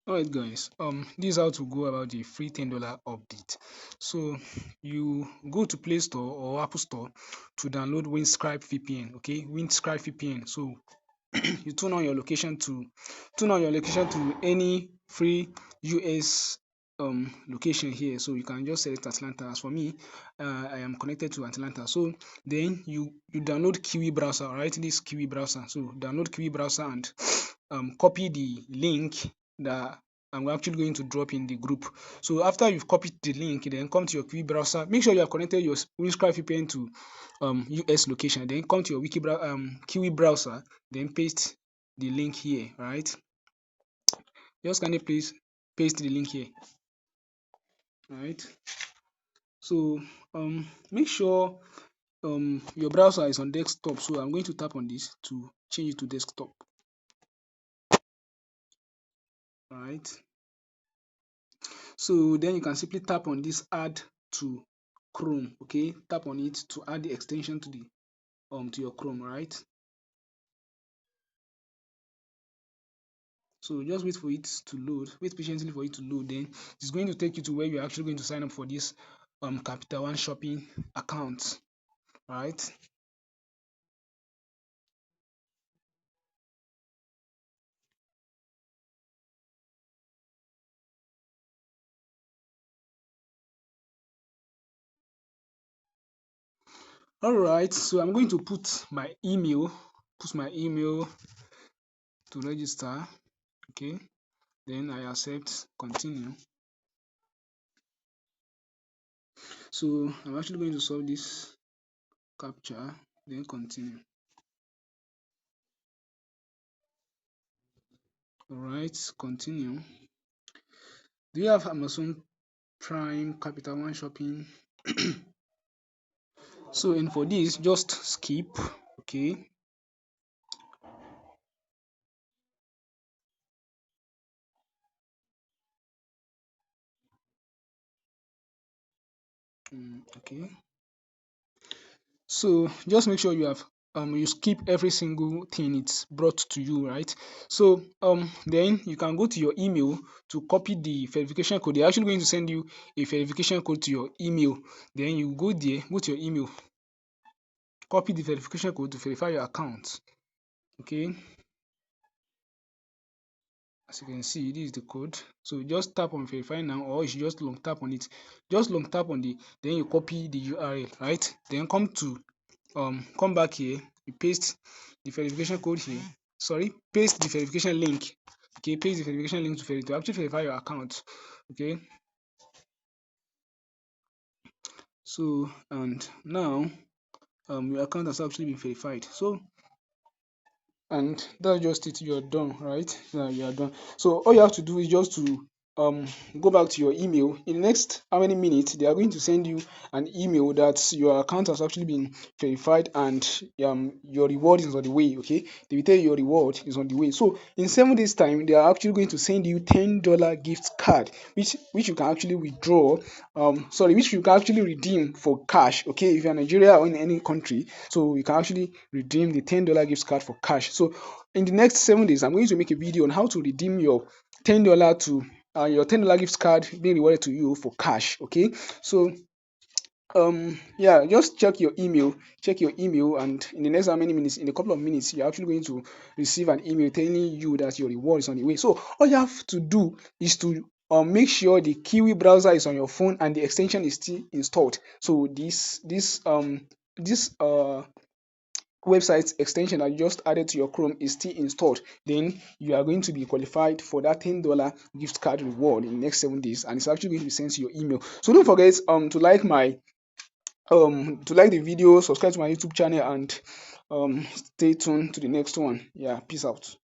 Alright guys, this is how to go about the free $10 update. So you go to Play Store or Apple Store to download Windscribe VPN, okay? Windscribe VPN. So you turn on your location to any free US location here. So you can just select Atlanta. As for me, I am connected to Atlanta. So then you download Kiwi browser, right? This Kiwi browser. So download Kiwi browser and copy the link that I'm actually going to drop in the group. So after you've copied the link, then come to your Kiwi browser. Make sure you have connected your Windscribe VPN to US location. Then come to your Kiwi browser. Then paste the link here. Right? Just kindly please paste the link here. Right? So make sure your browser is on desktop. So I'm going to tap on this to change it to desktop. Right? So then you can simply tap on this add to Chrome. Okay, tap on it to add the extension to the to your Chrome, right? So just wait for it to load, wait patiently for it to load. Then it's going to take you to where you're actually going to sign up for this Capital One shopping account, right? All right, so I'm going to put my email to register. Okay, then I accept continue. So I'm actually going to solve this captcha, then continue. All right, continue. Do you have Amazon Prime, Capital One Shopping? So, and for this, just skip. Okay. Okay. So just make sure you have you skip every single thing it's brought to you, right? So then you can go to your email to copy the verification code. They're actually going to send you a verification code to your email. Then you go there, go to your email, copy the verification code to verify your account. Okay. As you can see, this is the code. So just tap on verify now, or you should just long tap on it. Just long tap on the, then you copy the URL, right? Then come back here, you paste the verification code here. Sorry, paste the verification link. Okay, paste the verification link to actually verify your account. Okay. So and now your account has actually been verified. So and that's just it, you're done, right? Yeah, you are done. So all you have to do is just to go back to your email. In the next how many minutes they are going to send you an email that your account has actually been verified and your reward is on the way. Okay, they will tell you your reward is on the way. So in 7 days time they are actually going to send you $10 gift card, which you can actually withdraw, which you can actually redeem for cash. Okay, if you're in Nigeria or in any country, so you can actually redeem the $10 gift card for cash. So in the next 7 days I'm going to make a video on how to redeem your $10 to your $10 gift card being rewarded to you for cash. Okay, so yeah, just check your email, and in the next how many minutes, in a couple of minutes, you're actually going to receive an email telling you that your reward is on the way. So all you have to do is to make sure the Kiwi browser is on your phone and the extension is still installed. So this website extension that you just added to your Chrome is still installed, then you are going to be qualified for that $10 gift card reward in the next 7 days, and it's actually going to be sent to your email. So don't forget to like the video, subscribe to my YouTube channel, and stay tuned to the next one. Yeah, peace out.